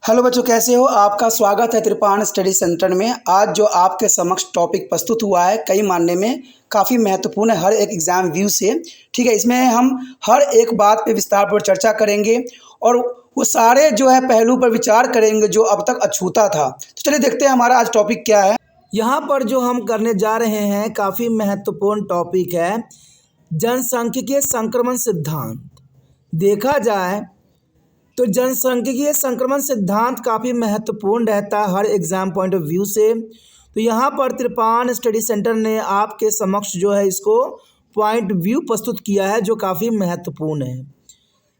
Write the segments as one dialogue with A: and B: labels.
A: Hello बच्चों, कैसे हो? आपका स्वागत है त्रिपाण स्टडी सेंटर में। आज जो आपके समक्ष टॉपिक प्रस्तुत हुआ है कई मायने में काफ़ी महत्वपूर्ण है हर एक एग्ज़ाम व्यू से। ठीक है, इसमें हम हर एक बात पे विस्तारपूर्वक चर्चा करेंगे और वो सारे जो है पहलू पर विचार करेंगे जो अब तक अछूता था। तो चलिए देखते हैं हमारा आज टॉपिक क्या है। यहाँ पर जो हम करने जा रहे हैं काफ़ी महत्वपूर्ण टॉपिक है जनसांख्यिकीय संक्रमण सिद्धांत। देखा जाए तो जनसांख्यिकीय संक्रमण सिद्धांत काफ़ी महत्वपूर्ण रहता है हर एग्ज़ाम पॉइंट ऑफ व्यू से। तो यहाँ पर त्रिपाण स्टडी सेंटर ने आपके समक्ष जो है इसको पॉइंट व्यू प्रस्तुत किया है जो काफ़ी महत्वपूर्ण है।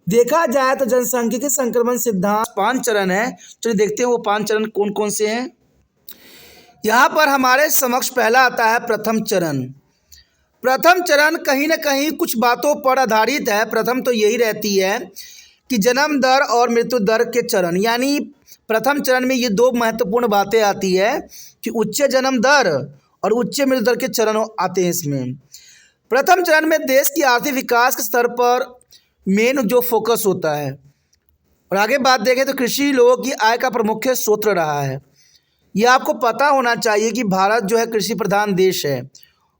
A: देखा जाए तो जनसांख्यिकीय संक्रमण सिद्धांत 5 चरण है। चलिए देखते हैं वो 5 चरण कौन कौन से हैं। यहाँ पर हमारे समक्ष पहला आता है प्रथम चरण। प्रथम चरण कहीं ना कहीं कुछ बातों पर आधारित है। प्रथम तो यही रहती है कि जन्म दर और मृत्यु दर के चरण, यानी प्रथम चरण में ये दो महत्वपूर्ण बातें आती है कि उच्च जन्म दर और उच्च मृत्यु दर के चरण आते हैं इसमें। प्रथम चरण में देश की आर्थिक विकास के स्तर पर मेन जो फोकस होता है। और आगे बात देखें तो कृषि लोगों की आय का प्रमुख स्रोत रहा है। यह आपको पता होना चाहिए कि भारत जो है कृषि प्रधान देश है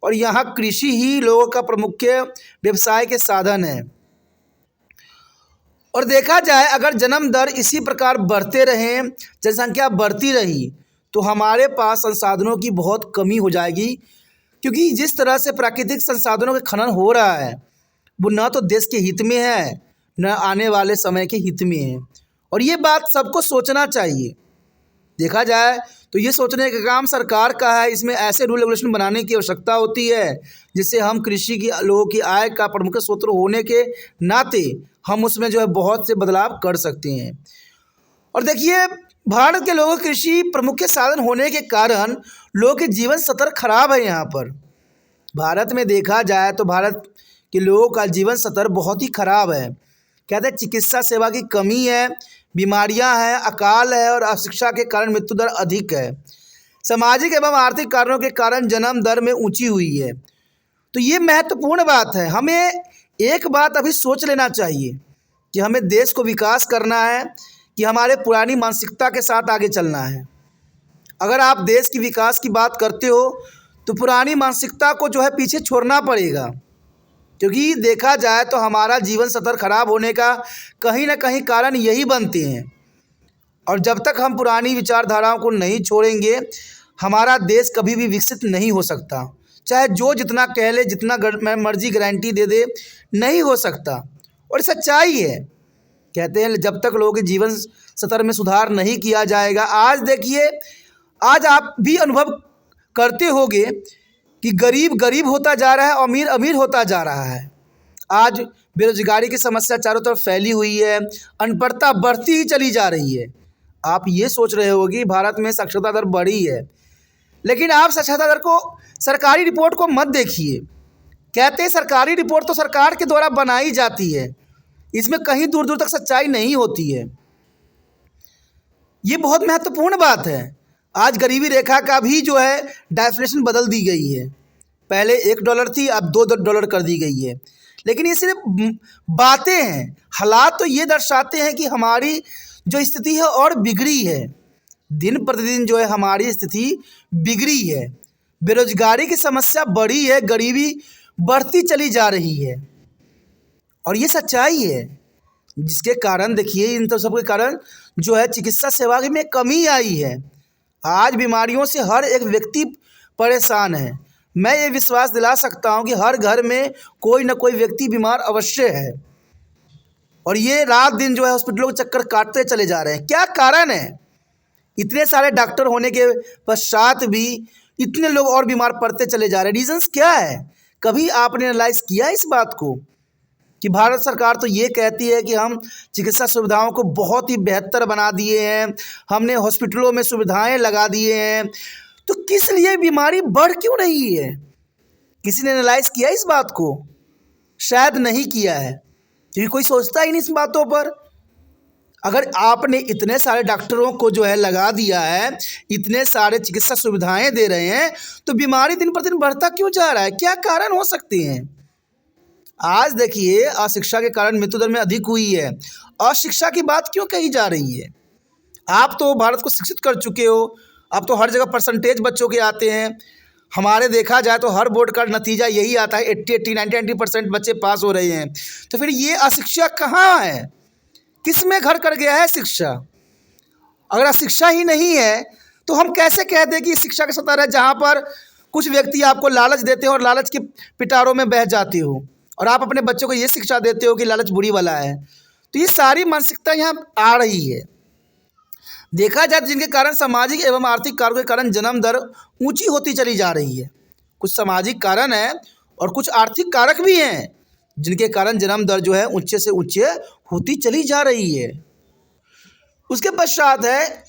A: और यहाँ कृषि ही लोगों का प्रमुख व्यवसाय के साधन है। और देखा जाए अगर जन्म दर इसी प्रकार बढ़ते रहें, जनसंख्या बढ़ती रही, तो हमारे पास संसाधनों की बहुत कमी हो जाएगी, क्योंकि जिस तरह से प्राकृतिक संसाधनों का खनन हो रहा है वो न तो देश के हित में है न आने वाले समय के हित में है। और ये बात सबको सोचना चाहिए। देखा जाए तो ये सोचने का काम सरकार का है। इसमें ऐसे रूल रेगुलेशन बनाने की आवश्यकता होती है जिससे हम कृषि की लोगों की आय का प्रमुख स्रोत होने के नाते हम उसमें जो है बहुत से बदलाव कर सकते हैं। और देखिए, भारत के लोगों कृषि प्रमुख साधन होने के कारण लोगों के जीवन स्तर खराब है। यहाँ पर भारत में देखा जाए तो भारत के लोगों का जीवन स्तर बहुत ही खराब है। कहते हैं चिकित्सा सेवा की कमी है, बीमारियां हैं, अकाल है और अशिक्षा के कारण मृत्यु दर अधिक है। सामाजिक एवं आर्थिक कारणों के कारण जन्म दर में ऊंची हुई है। तो ये महत्वपूर्ण बात है। हमें एक बात अभी सोच लेना चाहिए कि हमें देश को विकास करना है कि हमारे पुरानी मानसिकता के साथ आगे चलना है। अगर आप देश की विकास की बात करते हो तो पुरानी मानसिकता को जो है पीछे छोड़ना पड़ेगा, क्योंकि देखा जाए तो हमारा जीवन स्तर खराब होने का कहीं ना कहीं कारण यही बनते हैं। और जब तक हम पुरानी विचारधाराओं को नहीं छोड़ेंगे हमारा देश कभी भी विकसित नहीं हो सकता। चाहे जो जितना कह ले, जितना मर्जी गारंटी दे दे, नहीं हो सकता। और सच्चाई है। कहते हैं जब तक लोगों के जीवन स्तर में सुधार नहीं किया जाएगा। आज देखिए, आज आप भी अनुभव करते होंगे कि गरीब गरीब होता जा रहा है और अमीर अमीर होता जा रहा है। आज बेरोजगारी की समस्या चारों तरफ फैली हुई है, अनपढ़ता बढ़ती ही चली जा रही है। आप ये सोच रहे होगे कि भारत में साक्षरता दर बढ़ी है, लेकिन आप साक्षरता दर को, सरकारी रिपोर्ट को मत देखिए। कहते हैं सरकारी रिपोर्ट तो सरकार के द्वारा बनाई जाती है, इसमें कहीं दूर दूर तक सच्चाई नहीं होती है। ये बहुत महत्वपूर्ण बात है। आज गरीबी रेखा का भी जो है डेफिनेशन बदल दी गई है। पहले $1 थी, अब $2 कर दी गई है। लेकिन ये सिर्फ बातें हैं। हालात तो ये दर्शाते हैं कि हमारी जो स्थिति है और बिगड़ी है। दिन प्रतिदिन जो है हमारी स्थिति बिगड़ी है। बेरोजगारी की समस्या बढ़ी है, गरीबी बढ़ती चली जा रही है और ये सच्चाई है, जिसके कारण देखिए इन तो सब के कारण जो है चिकित्सा सेवा में कमी आई है। आज बीमारियों से हर एक व्यक्ति परेशान है। मैं ये विश्वास दिला सकता हूँ कि हर घर में कोई ना कोई व्यक्ति बीमार अवश्य है और ये रात दिन जो है हॉस्पिटलों के चक्कर काटते चले जा रहे हैं। क्या कारण है? इतने सारे डॉक्टर होने के पश्चात भी इतने लोग और बीमार पड़ते चले जा रहे हैं। रीजंस क्या है? कभी आपने एनालाइज किया इस बात को कि भारत सरकार तो ये कहती है कि हम चिकित्सा सुविधाओं को बहुत ही बेहतर बना दिए हैं, हमने हॉस्पिटलों में सुविधाएं लगा दिए हैं, तो किस लिए बीमारी बढ़ क्यों रही है? किसी ने एनालाइज किया इस बात को? शायद नहीं किया है, क्योंकि कोई सोचता ही नहीं इस बातों पर। अगर आपने इतने सारे डॉक्टरों को जो है लगा दिया है, इतने सारे चिकित्सा सुविधाएं दे रहे हैं, तो बीमारी दिन पर दिन बढ़ता क्यों जा रहा है? क्या कारण हो सकते हैं? आज देखिए, अशिक्षा के कारण मृत्यु दर में अधिक हुई है। अशिक्षा की बात क्यों कही जा रही है? आप तो भारत को शिक्षित कर चुके हो, अब तो हर जगह परसेंटेज बच्चों के आते हैं। हमारे देखा जाए तो हर बोर्ड का नतीजा यही आता है, 80 90% बच्चे पास हो रहे हैं। तो फिर ये अशिक्षा कहाँ है? किस में घर कर गया है शिक्षा? अगर अशिक्षा ही नहीं है तो हम कैसे कह दें कि शिक्षा का स्तर है, जहाँ पर कुछ व्यक्ति आपको लालच देते हो और लालच के पिटारों में बह जाते हो, और आप अपने बच्चों को ये शिक्षा देते हो कि लालच बुरी वाला है। तो ये सारी मानसिकता यहाँ आ रही है। देखा जाए तो जिनके कारण सामाजिक एवं आर्थिक कारकों के कारण जन्म दर ऊंची होती चली जा रही है। कुछ सामाजिक कारण है और कुछ आर्थिक कारक भी हैं, जिनके कारण जन्म दर जो है ऊंचे से ऊंचे होती चली जा रही है। उसके पश्चात है,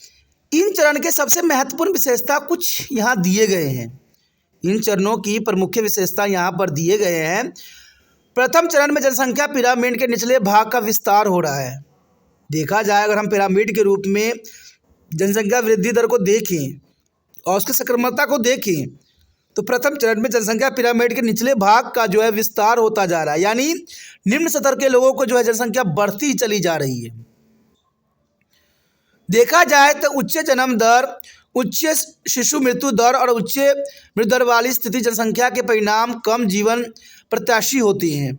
A: इन चरण के सबसे महत्वपूर्ण विशेषता कुछ यहाँ दिए गए हैं। इन चरणों की प्रमुख विशेषता यहाँ पर दिए गए हैं। प्रथम चरण में जनसंख्या पिरामिड के निचले भाग का विस्तार हो रहा है। देखा जाए अगर हम पिरामिड के रूप में जनसंख्या वृद्धि दर को देखें और उसकी संक्रमणता को देखें, तो प्रथम चरण में जनसंख्या पिरामिड के निचले भाग का जो है विस्तार होता जा रहा है, यानी निम्न स्तर के लोगों को जो है जनसंख्या बढ़ती चली जा रही है। देखा जाए तो उच्च जन्म दर, उच्च शिशु मृत्यु दर और उच्च मृत्यु दर वाली स्थिति जनसंख्या के परिणाम कम जीवन प्रत्याशी होती हैं।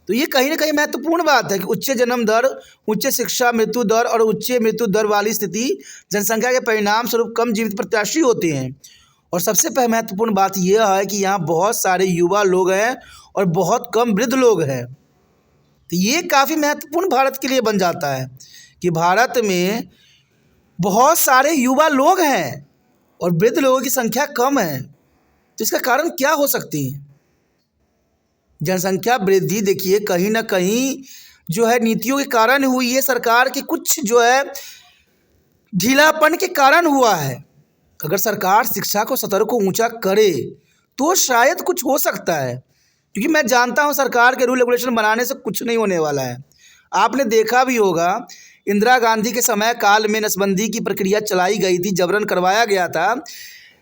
A: तो ये कहीं ना कहीं महत्वपूर्ण बात है कि उच्च जन्म दर, उच्च शिक्षा मृत्यु दर और उच्च मृत्यु दर वाली स्थिति जनसंख्या के परिणाम स्वरूप कम जीवित प्रत्याशी होते हैं। और सबसे महत्वपूर्ण बात यह है कि यहाँ बहुत सारे युवा लोग हैं और बहुत कम वृद्ध लोग हैं। तो ये काफ़ी महत्वपूर्ण भारत के लिए बन जाता है कि भारत में बहुत सारे युवा लोग हैं और वृद्ध लोगों की संख्या कम है। तो इसका कारण क्या हो सकती है? जनसंख्या वृद्धि देखिए कहीं ना कहीं जो है नीतियों के कारण हुई है, सरकार के कुछ जो है ढीलापन के कारण हुआ है। अगर सरकार शिक्षा को स्तर को ऊंचा करे तो शायद कुछ हो सकता है, क्योंकि मैं जानता हूं सरकार के रूल रेगुलेशन बनाने से कुछ नहीं होने वाला है। आपने देखा भी होगा, इंदिरा गांधी के समय काल में नसबंदी की प्रक्रिया चलाई गई थी, जबरन करवाया गया था,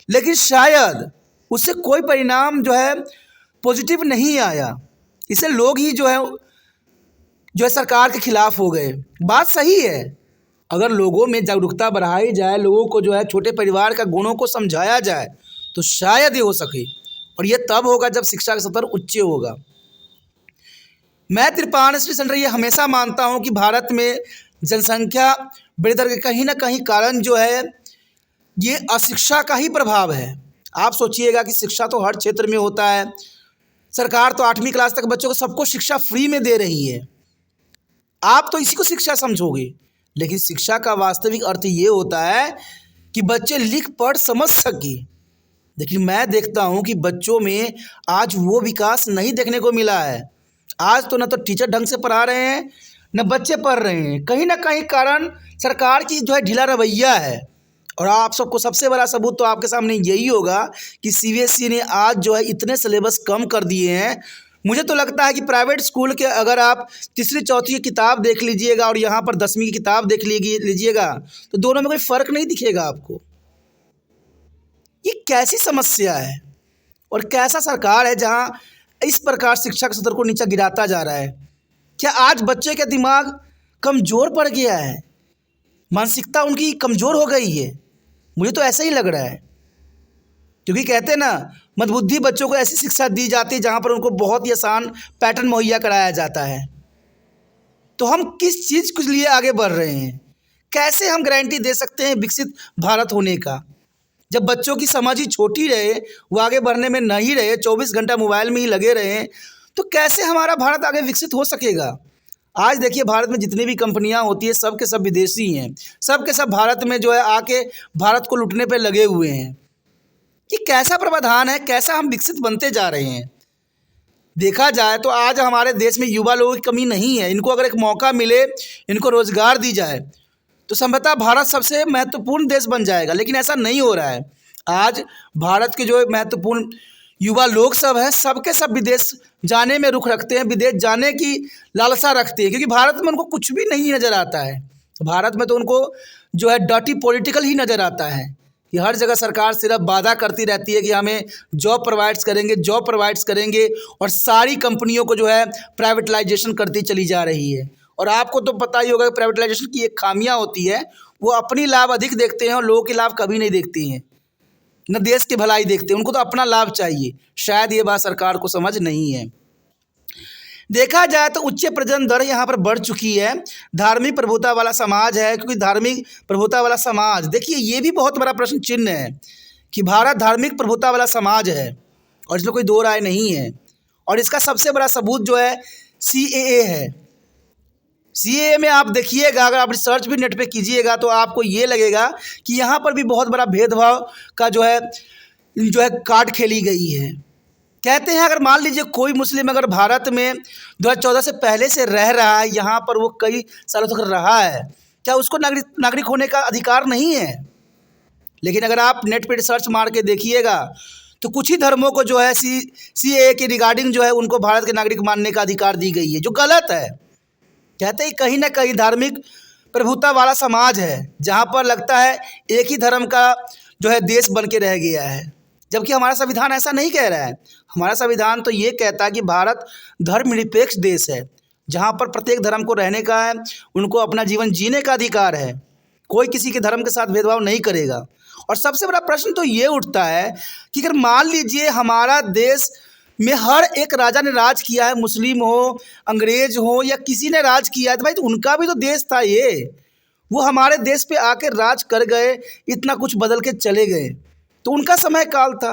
A: लेकिन शायद उससे कोई परिणाम जो है पॉजिटिव नहीं आया। इससे लोग ही जो है सरकार के खिलाफ हो गए। बात सही है, अगर लोगों में जागरूकता बढ़ाई जाए, लोगों को जो है छोटे परिवार का गुणों को समझाया जाए, तो शायद ये हो सके। और ये तब होगा जब शिक्षा का स्तर उच्च होगा। मैं त्रिपाण सेंटर ये हमेशा मानता हूँ कि भारत में जनसंख्या वृद्धि दर के कहीं ना कहीं कारण जो है ये अशिक्षा का ही प्रभाव है। आप सोचिएगा कि शिक्षा तो हर क्षेत्र में होता है, सरकार तो 8वीं क्लास तक बच्चों को सबको शिक्षा फ्री में दे रही है। आप तो इसी को शिक्षा समझोगे, लेकिन शिक्षा का वास्तविक अर्थ ये होता है कि बच्चे लिख पढ़ समझ सके। लेकिन मैं देखता हूँ कि बच्चों में आज वो विकास नहीं देखने को मिला है। आज तो न तो टीचर ढंग से पढ़ा रहे हैं, न बच्चे पढ़ रहे हैं। कहीं ना कहीं कारण सरकार की जो है ढीला रवैया है। और आप सबको सबसे बड़ा सबूत तो आपके सामने यही होगा कि सीबीएसई ने आज जो है इतने सिलेबस कम कर दिए हैं। मुझे तो लगता है कि प्राइवेट स्कूल के अगर आप तीसरी चौथी की किताब देख लीजिएगा और यहाँ पर 10वीं की किताब देख लीजिएगा तो दोनों में कोई फ़र्क नहीं दिखेगा आपको। ये कैसी समस्या है और कैसा सरकार है जहाँ इस प्रकार शिक्षा के स्तर को नीचे गिराता जा रहा है? क्या आज बच्चे का दिमाग कमज़ोर पड़ गया है? मानसिकता उनकी कमज़ोर हो गई है? मुझे तो ऐसा ही लग रहा है, क्योंकि कहते हैं ना, मंदबुद्धि बच्चों को ऐसी शिक्षा दी जाती है जहाँ पर उनको बहुत ही आसान पैटर्न मुहैया कराया जाता है। तो हम किस चीज़ के लिए आगे बढ़ रहे हैं? कैसे हम गारंटी दे सकते हैं विकसित भारत होने का, जब बच्चों की समझ ही छोटी रहे, वो आगे बढ़ने में नहीं रहे, 24 घंटा मोबाइल में ही लगे रहे, तो कैसे हमारा भारत आगे विकसित हो सकेगा? आज देखिए भारत में जितनी भी कंपनियां होती है सब के सब विदेशी हैं, सब के सब भारत में जो है आके भारत को लूटने पे लगे हुए हैं। ये कैसा प्रावधान है? कैसा हम विकसित बनते जा रहे हैं? देखा जाए तो आज हमारे देश में युवा लोगों की कमी नहीं है। इनको अगर एक मौका मिले, इनको रोज़गार दी जाए तो संभवतः भारत सबसे महत्वपूर्ण देश बन जाएगा, लेकिन ऐसा नहीं हो रहा है। आज भारत के जो महत्वपूर्ण युवा लोग सब हैं, सबके सब विदेश जाने में रुख रखते हैं, विदेश जाने की लालसा रखते हैं, क्योंकि भारत में उनको कुछ भी नहीं नज़र आता है। भारत में तो उनको जो है डर्टी पॉलिटिकल ही नज़र आता है कि हर जगह सरकार सिर्फ वादा करती रहती है कि हमें जॉब प्रोवाइड्स करेंगे, जॉब प्रोवाइड्स करेंगे, और सारी कंपनियों को जो है प्राइवेटलाइजेशन करती चली जा रही है। और आपको तो पता ही होगा कि प्राइवेटलाइजेशन की एक खामियां होती है, वो अपनी लाभ अधिक देखते हैं और लोगों के लाभ कभी नहीं देखते हैं, न देश की भलाई देखते हैं। उनको तो अपना लाभ चाहिए। शायद ये बात सरकार को समझ नहीं है। देखा जाए तो उच्च प्रजनन दर यहाँ पर बढ़ चुकी है। धार्मिक प्रभुता वाला समाज है, क्योंकि धार्मिक प्रभुता वाला समाज, देखिए ये भी बहुत बड़ा प्रश्न चिन्ह है कि भारत धार्मिक प्रभुता वाला समाज है और इसमें कोई दो राय नहीं है। और इसका सबसे बड़ा सबूत जो है CAA है। CAA में आप देखिएगा, अगर आप रिसर्च भी नेट पे कीजिएगा तो आपको ये लगेगा कि यहाँ पर भी बहुत बड़ा भेदभाव का जो है कार्ड खेली गई है। कहते हैं अगर मान लीजिए कोई मुस्लिम अगर भारत में 2014 से पहले से रह रहा है, यहाँ पर वो कई सालों तक रहा है, क्या उसको नागरिक होने का अधिकार नहीं है? लेकिन अगर आप नेट पे रिसर्च मार के देखिएगा तो कुछ ही धर्मों को जो है CAA के रिगार्डिंग जो है उनको भारत के नागरिक मानने का अधिकार दी गई है, जो गलत है। कहते हैं कहीं ना कहीं धार्मिक प्रभुता वाला समाज है जहाँ पर लगता है एक ही धर्म का जो है देश बन के रह गया है, जबकि हमारा संविधान ऐसा नहीं कह रहा है। हमारा संविधान तो ये कहता है कि भारत धर्मनिरपेक्ष देश है, जहाँ पर प्रत्येक धर्म को रहने का है, उनको अपना जीवन जीने का अधिकार है, कोई किसी के धर्म के साथ भेदभाव नहीं करेगा। और सबसे बड़ा प्रश्न तो ये उठता है कि अगर मान लीजिए हमारा देश में हर एक राजा ने राज किया है, मुस्लिम हो, अंग्रेज हो या किसी ने राज किया है, तो भाई तो उनका भी तो देश था ये, वो हमारे देश पे आके राज कर गए, इतना कुछ बदल के चले गए, तो उनका समय काल था,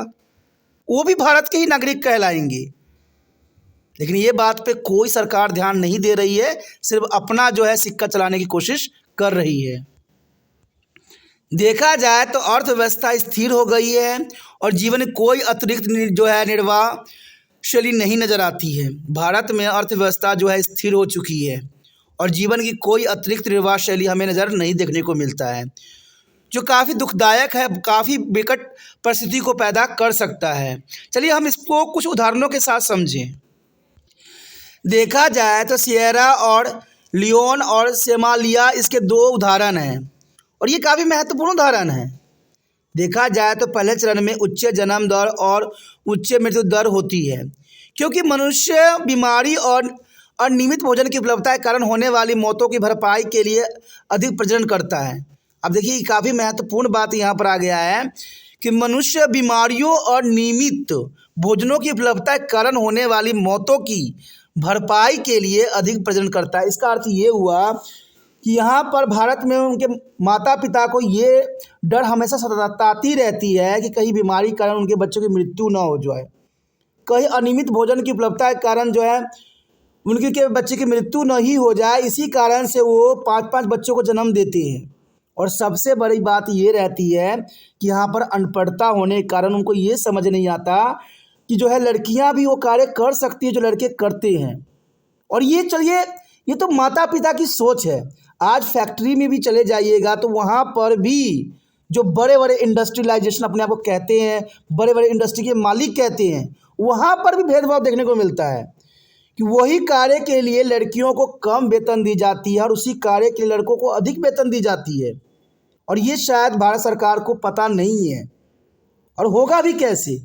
A: वो भी भारत के ही नागरिक कहलाएंगे। लेकिन ये बात पे कोई सरकार ध्यान नहीं दे रही है, सिर्फ अपना जो है सिक्का चलाने की कोशिश कर रही है। देखा जाए तो अर्थव्यवस्था स्थिर हो गई है और जीवन में कोई अतिरिक्त जो है निर्वाह शैली नहीं नज़र आती है। भारत में अर्थव्यवस्था जो है स्थिर हो चुकी है और जीवन की कोई अतिरिक्त निर्वाह शैली हमें नज़र नहीं देखने को मिलता है, जो काफ़ी दुखदायक है, काफ़ी विकट परिस्थिति को पैदा कर सकता है। चलिए हम इसको कुछ उदाहरणों के साथ समझें। देखा जाए तो सिएरा और लियोन और सोमालिया इसके दो उदाहरण हैं और ये काफ़ी महत्वपूर्ण उदाहरण है। देखा जाए तो पहले चरण में उच्च जन्म दर और उच्च मृत्यु दर होती है, क्योंकि मनुष्य बीमारी और अनियमित भोजन की उपलब्धता के कारण होने वाली मौतों की भरपाई के लिए अधिक प्रजनन करता है। अब देखिए काफ़ी महत्वपूर्ण बात यहाँ पर आ गया है कि मनुष्य बीमारियों और नियमित भोजनों की उपलब्धता के कारण होने वाली मौतों की भरपाई के लिए अधिक प्रजनन करता है। इसका अर्थ ये हुआ कि यहाँ पर भारत में उनके माता पिता को ये डर हमेशा सताती रहती है कि कहीं बीमारी के कारण उनके बच्चों की मृत्यु ना हो जाए, कहीं अनियमित भोजन की उपलब्धता के कारण जो है उनके बच्चे की मृत्यु नहीं हो जाए। इसी कारण से वो 5-5 बच्चों को जन्म देते हैं। और सबसे बड़ी बात ये रहती है कि यहाँ पर अनपढ़ता होने के कारण उनको ये समझ नहीं आता कि जो है लड़कियाँ भी वो कार्य कर सकती है जो लड़के करते हैं। और ये चलिए ये तो माता पिता की सोच है। आज फैक्ट्री में भी चले जाइएगा तो वहाँ पर भी जो बड़े बड़े इंडस्ट्रियलाइजेशन अपने आप को कहते हैं, बड़े बड़े इंडस्ट्री के मालिक कहते हैं, वहाँ पर भी भेदभाव देखने को मिलता है कि वही कार्य के लिए लड़कियों को कम वेतन दी जाती है और उसी कार्य के लिए लड़कों को अधिक वेतन दी जाती है। और ये शायद भारत सरकार को पता नहीं है और होगा भी कैसे,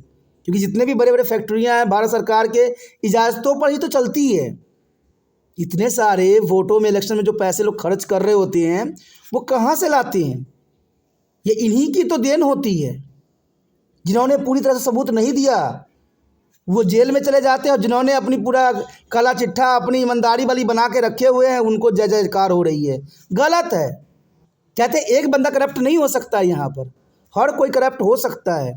A: क्योंकि जितने भी बड़े बड़े फैक्ट्रियाँ हैं भारत सरकार के इजाज़तों पर ही तो चलती है। इतने सारे वोटों में इलेक्शन में जो पैसे लोग खर्च कर रहे होते हैं वो कहाँ से लाते हैं? ये इन्हीं की तो देन होती है। जिन्होंने पूरी तरह से सबूत नहीं दिया वो जेल में चले जाते हैं और जिन्होंने अपनी पूरा काला चिट्ठा अपनी ईमानदारी वाली बना के रखे हुए हैं उनको जय जयकार हो रही है। गलत है। कहते एक बंदा करप्ट नहीं हो सकता, यहाँ पर हर कोई करप्ट हो सकता है।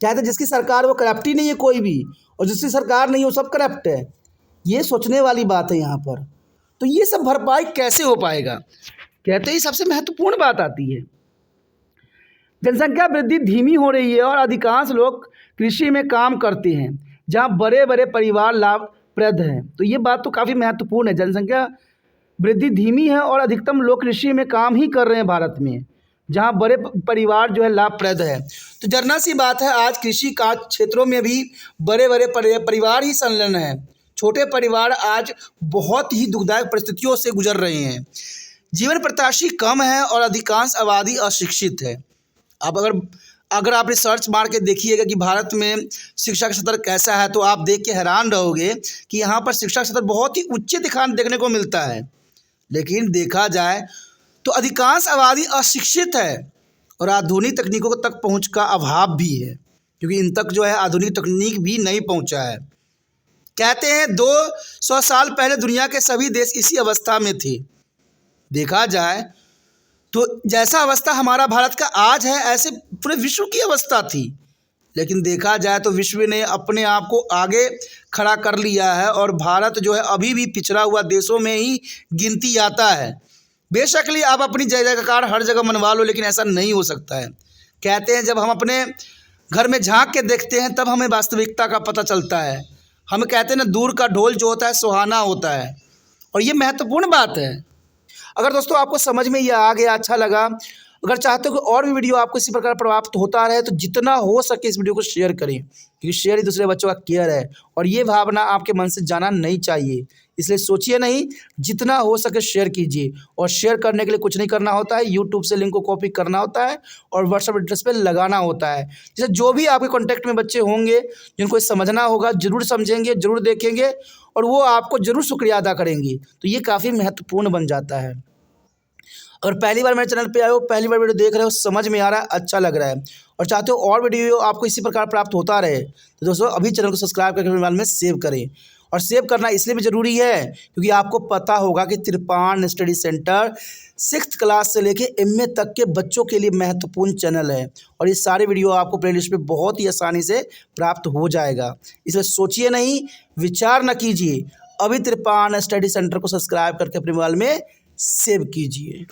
A: कहते जिसकी सरकार वो करप्ट ही नहीं है कोई भी, और जिसकी सरकार नहीं वो सब करप्ट है। ये सोचने वाली बात है यहाँ पर। तो ये सब भरपाई कैसे हो पाएगा? कहते ही सबसे महत्वपूर्ण बात आती है, जनसंख्या वृद्धि धीमी हो रही है और अधिकांश लोग कृषि में काम करते हैं जहाँ बड़े बड़े परिवार लाभप्रद हैं। तो ये बात तो काफ़ी महत्वपूर्ण है। जनसंख्या वृद्धि धीमी है और अधिकतम लोग कृषि में काम ही कर रहे हैं भारत में, जहाँ बड़े परिवार जो है लाभप्रद है। तो जरना सी बात है, आज कृषि का क्षेत्रों में भी बड़े बड़े परिवार ही संलग्न हैं। छोटे परिवार आज बहुत ही दुखदायक परिस्थितियों से गुजर रहे हैं। जीवन प्रत्याशी कम है और अधिकांश आबादी अशिक्षित है। अब अगर आप रिसर्च मार के देखिएगा कि भारत में शिक्षा का स्तर कैसा है तो आप देख के हैरान रहोगे कि यहाँ पर शिक्षा का स्तर बहुत ही उच्च देखने को मिलता है। लेकिन देखा जाए तो अधिकांश आबादी अशिक्षित है और आधुनिक तकनीकों तक पहुंच का अभाव भी है, क्योंकि इन तक जो है आधुनिक तकनीक भी नहीं पहुंचा है। कहते हैं 200 साल पहले दुनिया के सभी देश इसी अवस्था में थे। देखा जाए तो जैसा अवस्था हमारा भारत का आज है, ऐसे पूरे विश्व की अवस्था थी। लेकिन देखा जाए तो विश्व ने अपने आप को आगे खड़ा कर लिया है और भारत जो है अभी भी पिछड़ा हुआ देशों में ही गिनती आता है। बेशक लिए आप अपनी जय जयकार हर जगह मनवा लो, लेकिन ऐसा नहीं हो सकता है। कहते हैं जब हम अपने घर में झांक के देखते हैं तब हमें वास्तविकता का पता चलता है। हम कहते हैं ना, दूर का ढोल जो होता है सुहाना होता है, और ये महत्वपूर्ण बात है। अगर दोस्तों आपको समझ में यह आ गया, अच्छा लगा, अगर चाहते हो कि और भी वीडियो आपको इसी प्रकार प्राप्त होता रहे, तो जितना हो सके इस वीडियो को शेयर करें, क्योंकि शेयर ही दूसरे बच्चों का केयर है। और ये भावना आपके मन से जाना नहीं चाहिए, इसलिए सोचिए नहीं, जितना हो सके शेयर कीजिए। और शेयर करने के लिए कुछ नहीं करना होता है, यूट्यूब से लिंक को कॉपी करना होता है और व्हाट्सएप एड्रेस पे लगाना होता है। जैसे जो भी आपके कॉन्टैक्ट में बच्चे होंगे जिनको समझना होगा, जरूर समझेंगे, जरूर देखेंगे और वो आपको ज़रूर शुक्रिया अदा करेंगे। तो ये काफ़ी महत्वपूर्ण बन जाता है। अगर पहली बार मेरे चैनल पे आए हो, पहली बार वीडियो देख रहे हो, समझ में आ रहा है, अच्छा लग रहा है और चाहते हो और वीडियो आपको इसी प्रकार प्राप्त होता रहे, तो दोस्तों अभी चैनल को सब्सक्राइब करके मोबाइल में सेव करें। और सेव करना इसलिए भी ज़रूरी है क्योंकि आपको पता होगा कि तिरपान स्टडी सेंटर 6th क्लास से लेके MA तक के बच्चों के लिए महत्वपूर्ण चैनल है और ये सारे वीडियो आपको प्लेलिस्ट पे बहुत ही आसानी से प्राप्त हो जाएगा। इसलिए सोचिए नहीं, विचार न कीजिए, अभी तिरपान स्टडी सेंटर को सब्सक्राइब करके अपने मोबाइल में सेव कीजिए।